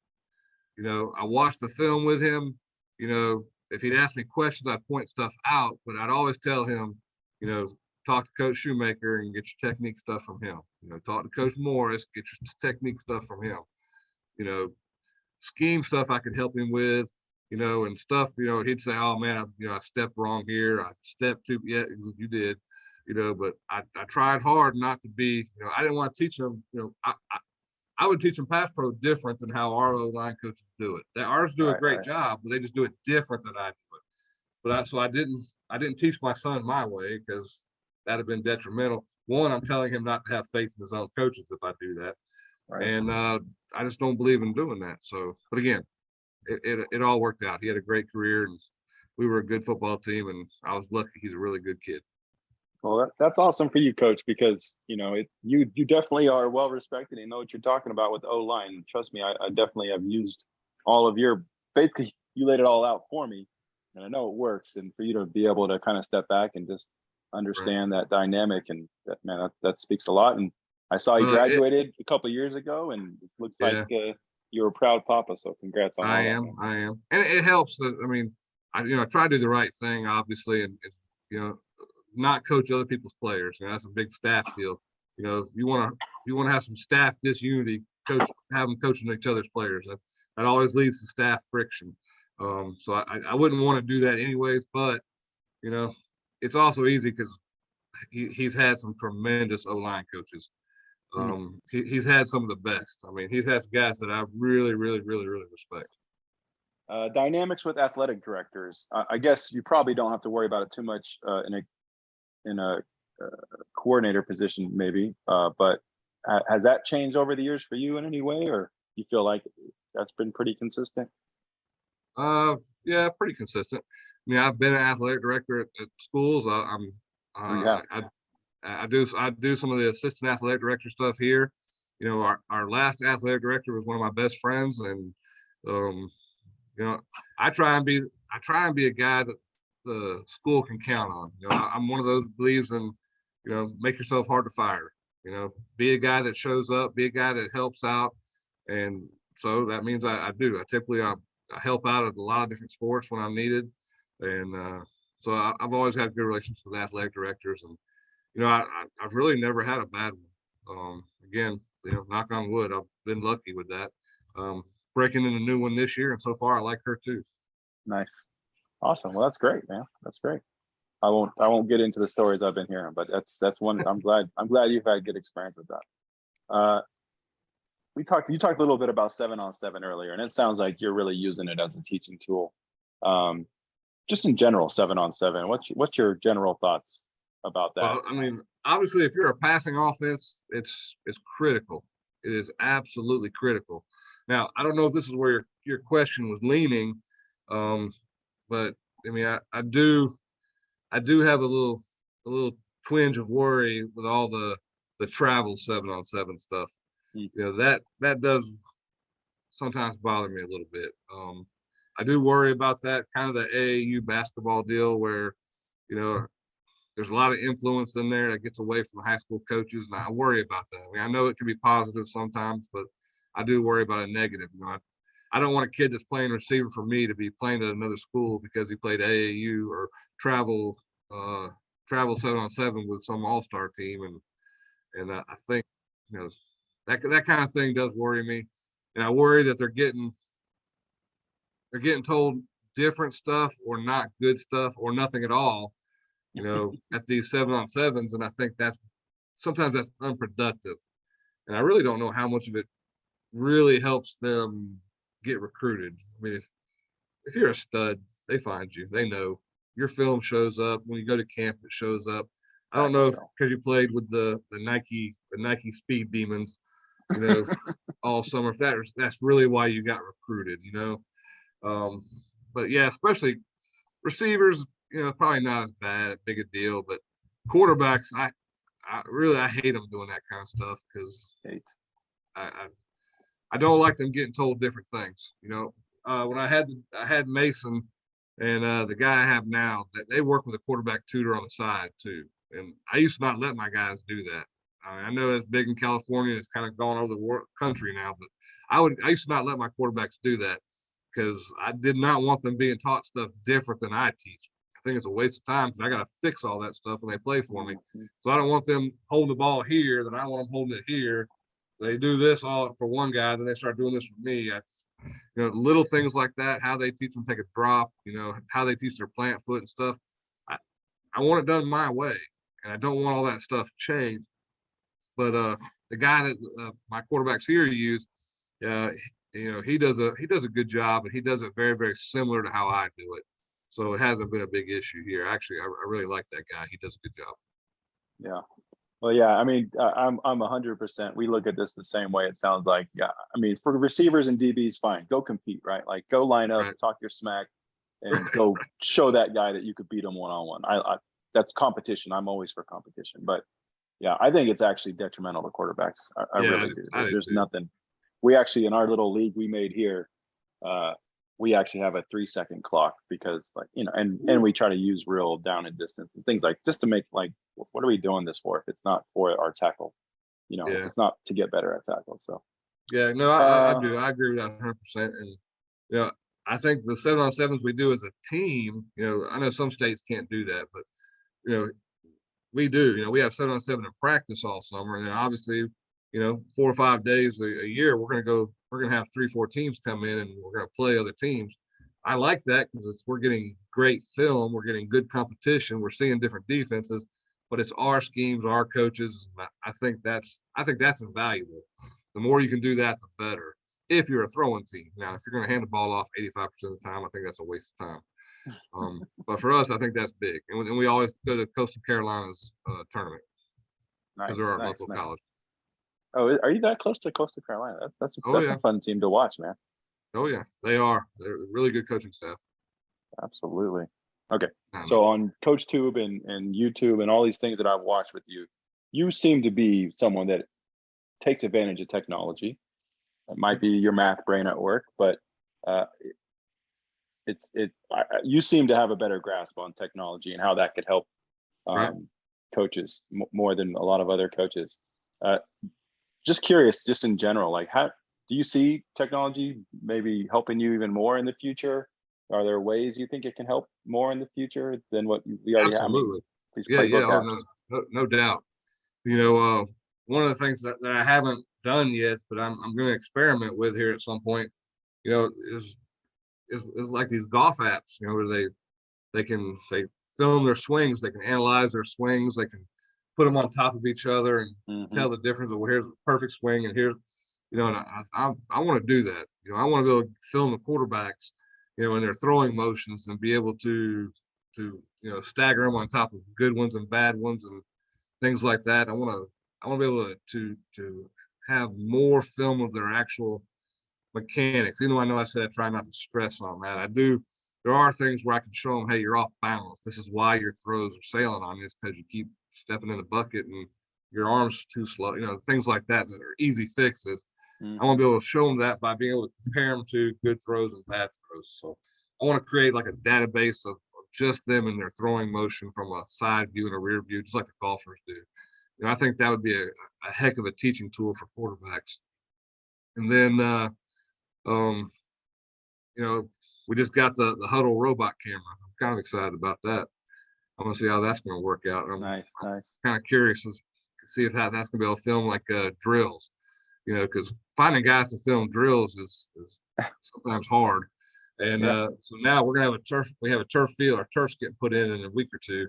You know, I watched the film with him. You know, if he'd ask me questions, I'd point stuff out, but I'd always tell him, you know, talk to Coach Shoemaker and get your technique stuff from him. You know, talk to Coach Morris, get your technique stuff from him. You know, scheme stuff I could help him with, you know, and stuff, you know, he'd say, oh man, I stepped wrong here. I stepped too, yeah, you did, you know, but I tried hard not to be, you know, I didn't want to teach him, you know, I would teach them pass pro different than how our O-line coaches do it. Ours do a great job, but they just do it different than I do it. But I didn't teach my son my way, because that'd have been detrimental. One, I'm telling him not to have faith in his own coaches if I do that. Right. And I just don't believe in doing that. So, but again, it all worked out. He had a great career, and we were a good football team, and I was lucky. He's a really good kid. Well, that's awesome for you, Coach, because you know you definitely are well respected and know what you're talking about with O-line. Trust me, I definitely have used all of your, basically you laid it all out for me, and I know it works. And for you to be able to kind of step back and just understand that dynamic, and that, man, that speaks a lot. And I saw you graduated a couple of years ago, and it looks like you're a proud papa. So congrats on all that. I am, and it helps that, I mean, I try to do the right thing, obviously, and you know, not coach other people's players. You know, that's a big staff deal. You know, if you want to have some staff disunity, have them coaching each other's players. That always leads to staff friction. So I wouldn't want to do that anyways. But you know, it's also easy because he's had some tremendous O-line coaches. He's had some of the best. I mean, he's had guys that I really, really, really, really respect. Dynamics with athletic directors. I guess you probably don't have to worry about it too much in a coordinator position, maybe. But has that changed over the years for you in any way, or you feel like that's been pretty consistent? Yeah, pretty consistent. I mean, I've been an athletic director at schools. I do some of the assistant athletic director stuff here. You know, our last athletic director was one of my best friends, and you know, I try and be a guy that the school can count on. You know, I'm one of those who believes in, you know, make yourself hard to fire. You know, be a guy that shows up, be a guy that helps out, and so that means I do. I typically I help out at a lot of different sports when I'm needed, and so I've always had good relations with athletic directors, and you know, I've really never had a bad one. Again, you know, knock on wood, I've been lucky with that. Breaking in a new one this year, and so far I like her too. Nice. Awesome. Well, that's great, man. That's great. I won't get into the stories I've been hearing, but that's one. I'm glad you've had good experience with that. You talked a little bit about 7-on-7 earlier, and it sounds like you're really using it as a teaching tool. Just in general, 7-on-7. What's your general thoughts about that? Well, I mean, obviously, if you're a passing offense, it's critical. It is absolutely critical. Now, I don't know if this is where your question was leaning, but I mean, I do have a little twinge of worry with all the travel 7-on-7 stuff. You know, that does sometimes bother me a little bit. I do worry about that, kind of the AAU basketball deal where, you know, there's a lot of influence in there that gets away from high school coaches, and I worry about that. I mean, I know it can be positive sometimes, but I do worry about a negative. You know, I don't want a kid that's playing receiver for me to be playing at another school because he played AAU or travel 7-on-7 with some all-star team, and I think, you know, that kind of thing does worry me, and I worry that they're getting told different stuff or not good stuff or nothing at all, you know, at these 7-on-7s, and I think sometimes that's unproductive, and I really don't know how much of it really helps them get recruited. I mean, if you're a stud, they find you. They know your film shows up when you go to camp. It shows up. I don't know because you played with the Nike Speed Demons, you know, all summer. If that's really why you got recruited, you know. But yeah, especially receivers, you know, probably not as big a deal. But quarterbacks, I hate them doing that kind of stuff because I don't like them getting told different things. You know, when I had Mason and the guy I have now, that they work with a quarterback tutor on the side too. And I used to not let my guys do that. I know it's big in California. It's kind of gone over the country now, but I used to not let my quarterbacks do that because I did not want them being taught stuff different than I teach. I think it's a waste of time because I got to fix all that stuff when they play for me. So I don't want them holding the ball here, then I want them holding it here. They do this all for one guy, then they start doing this for me. You know, little things like that, how they teach them to take a drop, you know, how they teach their plant foot and stuff. I want it done my way, and I don't want all that stuff changed. But the guy that my quarterbacks here use, you know, he does a good job, and he does it very, very similar to how I do it. So it hasn't been a big issue here. Actually, I really like that guy. He does a good job. Yeah. Well, yeah, I mean, I'm 100%. We look at this the same way. It sounds like, yeah. I mean, for receivers and DBs, fine. Go compete, right? Like, go line up, talk your smack, and go show that guy that you could beat him one-on-one. That's competition. I'm always for competition, but yeah, I think it's actually detrimental to quarterbacks. I really do. There's nothing. We actually, in our little league we made here, we actually have a 3-second clock because, like, you know, and we try to use real down and distance and things like, just to make, like, what are we doing this for if it's not for our tackle? You know, it's not to get better at tackle. So yeah, no, I do. I agree with that 100%. And you know, I think the 7-on-7s we do as a team, you know, I know some states can't do that, but you know, we do. You know, we have 7-on-7 in practice all summer, and then obviously, you know, 4 or 5 days a year, we're gonna have 3-4 teams come in, and we're gonna play other teams. I like that because we're getting great film, we're getting good competition, we're seeing different defenses, but it's our schemes, our coaches. I think that's invaluable. The more you can do that, the better. If you're a throwing team, now if you're going to hand the ball off 85% of the time, I think that's a waste of time. But for us, I think that's big, and we always go to Coastal Carolina's tournament because they're our local college. Oh, are you that close to Coastal Carolina? That's a fun team to watch, man. Oh yeah, they are. They're a really good coaching staff. Absolutely. Okay, so on CoachTube and YouTube and all these things that I've watched with you, you seem to be someone that takes advantage of technology. It might be your math brain at work, but you seem to have a better grasp on technology and how that could help Right. coaches more than a lot of other coaches. Just curious, just in general, like, how do you see technology maybe helping you even more in the future? Are there ways you think it can help more in the future than what we already have? I mean, Absolutely. these Yeah, yeah. playbook Oh, apps. no doubt. You know, one of the things that I haven't done yet, but I'm going to experiment with here at some point, you know, is like these golf apps, you know, where they film their swings, they can analyze their swings, they can put them on top of each other and Mm-hmm. tell the difference of, well, here's a perfect swing and here's, you know, and I want to do that. You know, I want to be able to film the quarterbacks, you know, in their throwing motions and be able to you know, stagger them on top of good ones and bad ones and things like that. I want to be able to have more film of their actual mechanics. Even though I know I said I try not to stress on that, I do. There are things where I can show them, hey, you're off balance. This is why your throws are sailing on you. It's because you keep stepping in the bucket and your arm's too slow. You know, things like that that are easy fixes. Mm-hmm. I want to be able to show them that by being able to compare them to good throws and bad throws. So I want to create like a database of just them and their throwing motion from a side view and a rear view, just like the golfers do. You know, I think that would be a heck of a teaching tool for quarterbacks. And then, you know, we just got the Huddle robot camera. I'm kind of excited about that. I want to see how that's going to work out. Nice. Kind of curious to see if that's going to be able to film like drills, you know, because finding guys to film drills is sometimes hard. And so now we're going to have a turf. We have a turf field. Our turf's getting put in a week or two.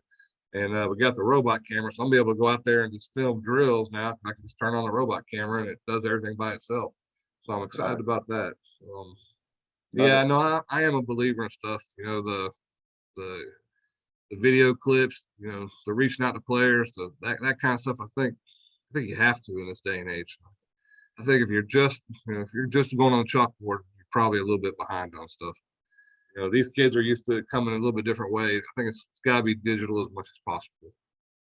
And we got the robot camera. So I'm going to be able to go out there and just film drills now. I can just turn on the robot camera and it does everything by itself. So I'm excited about that. Yeah, no, I am a believer in stuff. You know, the video clips, you know, the reaching out to players, that kind of stuff. I think you have to in this day and age. I think if you're just going on the chalkboard, you're probably a little bit behind on stuff. You know, these kids are used to it coming in a little bit different way. I think it's got to be digital as much as possible.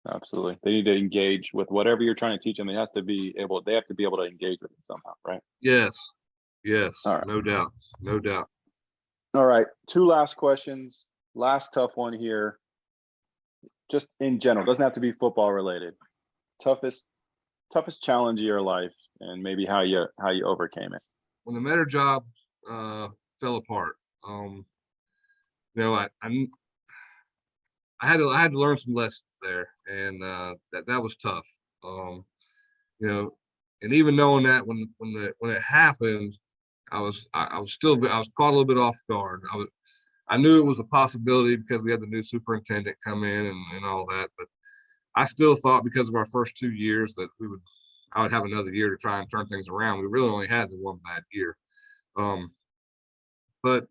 Absolutely. They need to engage with whatever you're trying to teach them. They have to be able to engage with it somehow, right? Yes. All right. No doubt. All right. 2 last questions. Last tough one here. Just in general, doesn't have to be football related. Toughest challenge of your life and maybe how you overcame it. When the Metter job fell apart, you know, I had to learn some lessons there, and that was tough. You know, and even knowing that when it happened, I was caught a little bit off guard. I knew it was a possibility because we had the new superintendent come in and all that, but I still thought because of our first 2 years that I would have another year to try and turn things around. We really only had the one bad year. But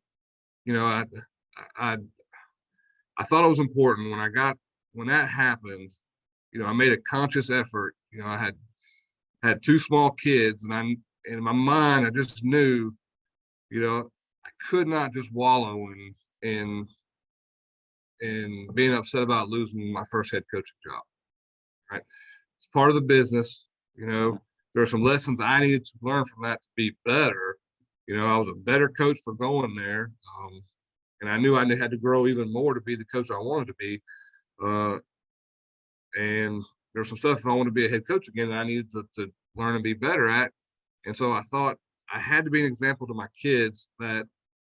you know, I thought it was important when that happened. You know, I made a conscious effort. You know, I had 2 small kids, and in my mind I just knew, you know, I could not just wallow in being upset about losing my first head coaching job. Right, it's part of the business. You know, there are some lessons I needed to learn from that to be better. You know, I was a better coach for going there, and I knew I had to grow even more to be the coach I wanted to be. And there's some stuff if I want to be a head coach again that I needed to learn and be better at. And so I thought I had to be an example to my kids that,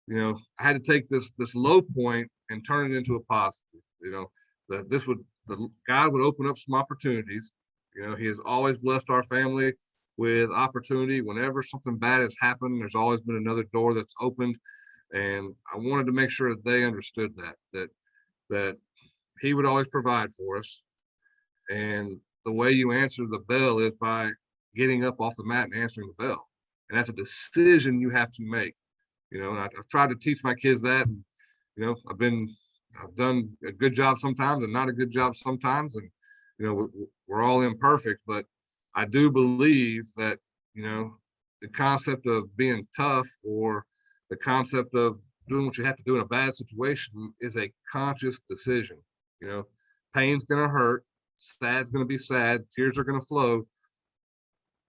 you know, I had to take this low point and turn it into a positive. You know, that God would open up some opportunities. You know, He has always blessed our family with opportunity. Whenever something bad has happened, there's always been another door that's opened. And I wanted to make sure that they understood that He would always provide for us. And the way you answer the bell is by getting up off the mat and answering the bell. And that's a decision you have to make. You know, and I've tried to teach my kids that. And, you know, I've done a good job sometimes and not a good job sometimes. And, you know, we're all imperfect, but I do believe that, you know, the concept of being tough or the concept of doing what you have to do in a bad situation is a conscious decision. You know, pain's going to hurt. Sad's going to be sad. Tears are going to flow.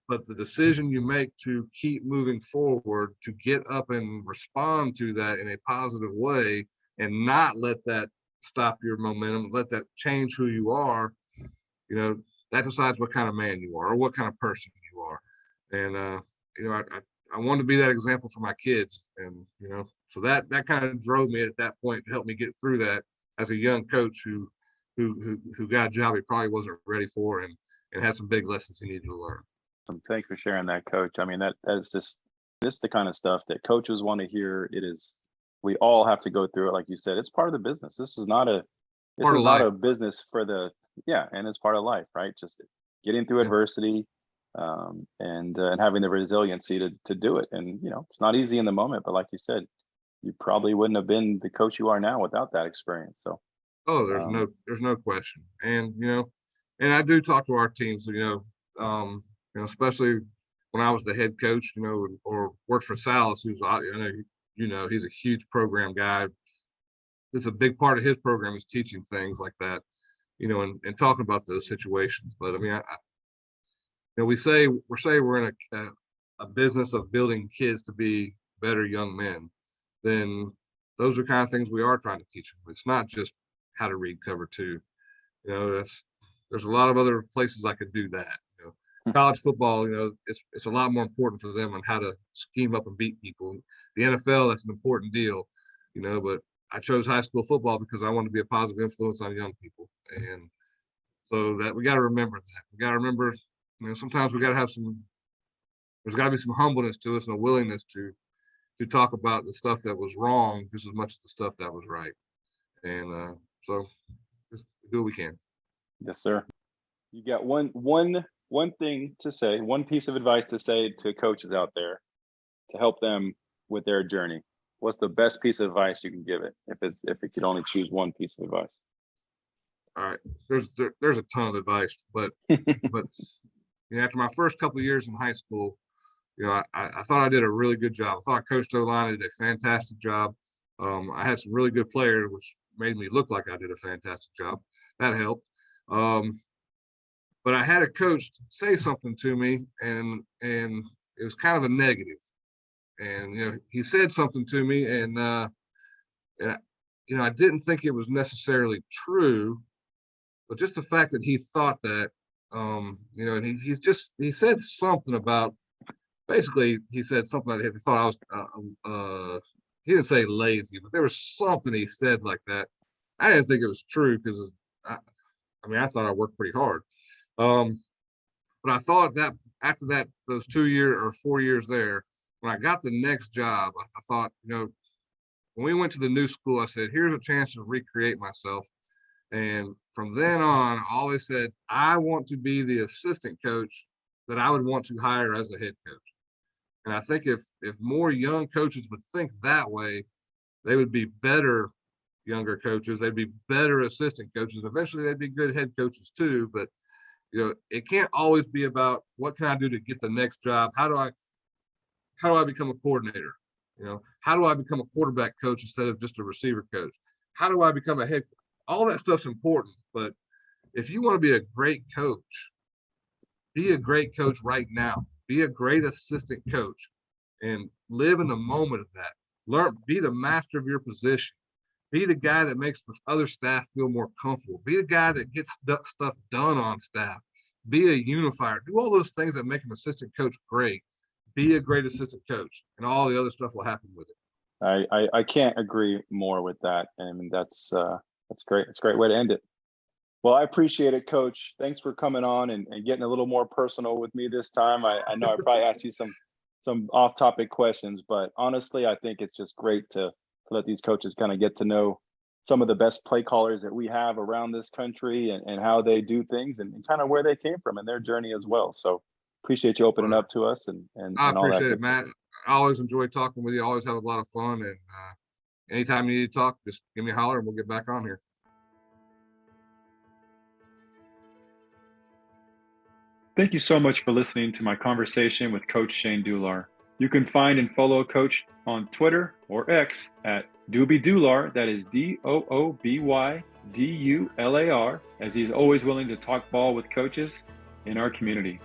But the decision you make to keep moving forward, to get up and respond to that in a positive way and not let that stop your momentum, let that change who you are, that decides what kind of man you are or what kind of person you are. And, I wanted to be that example for my kids. And, so that kind of drove me at that point to help me get through that as a young coach who got a job he probably wasn't ready for and had some big lessons he needed to learn. Thanks for sharing that, Coach. I mean, that's just this the kind of stuff that coaches want to hear. We all have to go through it, like you said. It's part of the business. This is not a business for and it's part of life, right? Just getting through adversity, and having the resiliency to do it. And it's not easy in the moment, but like you said, you probably wouldn't have been the coach you are now without that experience. So, there's no question. And and I do talk to our teams, especially when I was the head coach, or worked for Salas, who's he's a huge program guy. It's a big part of his program is teaching things like that, and talking about those situations. But I mean, we say we're in a business of building kids to be better young men. Then those are kind of things we are trying to teach them. It's not just how to read cover two. There's a lot of other places I could do that. College football, it's a lot more important for them on how to scheme up and beat people. The NFL, that's an important deal, but I chose high school football because I wanted to be a positive influence on young people. And so that we got to remember that. We got to remember, sometimes we got to there's got to be some humbleness to us and a willingness to talk about the stuff that was wrong just as much as the stuff that was right. And so just do what we can. Yes, sir. You got one thing to say, one piece of advice to say to coaches out there to help them with their journey. What's the best piece of advice you can give it if it could only choose one piece of advice? All right, there's a ton of advice, but after my first couple of years in high school, I thought I did a really good job. I thought Coach Dular did a fantastic job. I had some really good players, which made me look like I did a fantastic job. That helped. But I had a coach say something to me, and it was kind of a negative. And he said something to me, and I didn't think it was necessarily true, but just the fact that he thought that, and he said something about. Basically, he said something like he thought I was. He didn't say lazy, but there was something he said like that. I didn't think it was true because I thought I worked pretty hard. But I thought that after that, those 2 years or 4 years there, when I got the next job, I thought, when we went to the new school, I said, here's a chance to recreate myself. And from then on, I always said, I want to be the assistant coach that I would want to hire as a head coach. And I think if more young coaches would think that way, they would be better younger coaches. They'd be better assistant coaches. Eventually, they'd be good head coaches too. But it can't always be about what can I do to get the next job. How do I become a coordinator? How do I become a quarterback coach instead of just a receiver coach? How do I become a head? All that stuff's important. But if you want to be a great coach, be a great coach right now. Be a great assistant coach and live in the moment of that. Be the master of your position. Be the guy that makes the other staff feel more comfortable. Be the guy that gets stuff done on staff. Be a unifier. Do all those things that make an assistant coach great. Be a great assistant coach, and all the other stuff will happen with it. I can't agree more with that. I mean, that's great. It's a great way to end it. Well, I appreciate it, Coach. Thanks for coming on and getting a little more personal with me this time. I know I probably asked you some off-topic questions, but honestly, I think it's just great to let these coaches kind of get to know some of the best play callers that we have around this country and how they do things and kind of where they came from and their journey as well. So appreciate you opening up to us and I all that. Appreciate it, Matt. I always enjoy talking with you. I always have a lot of fun. And anytime you need to talk, just give me a holler and we'll get back on here. Thank you so much for listening to my conversation with Coach Shane Dular. You can find and follow Coach on Twitter or X at Doobie Dular, that is DOOBY Dular, as he's always willing to talk ball with coaches in our community.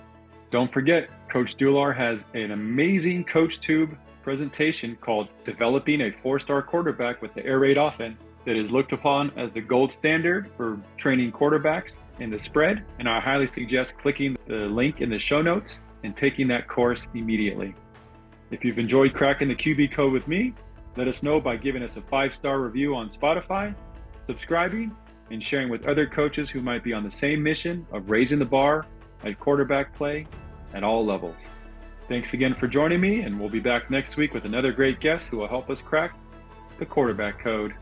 Don't forget, Coach Dular has an amazing CoachTube presentation called Developing a 4-Star Quarterback with the Air Raid Offense that is looked upon as the gold standard for training quarterbacks in the spread, and I highly suggest clicking the link in the show notes and taking that course immediately. If you've enjoyed cracking the QB code with me, let us know by giving us a 5-star review on Spotify, subscribing, and sharing with other coaches who might be on the same mission of raising the bar at quarterback play at all levels. Thanks again for joining me, and we'll be back next week with another great guest who will help us crack the quarterback code.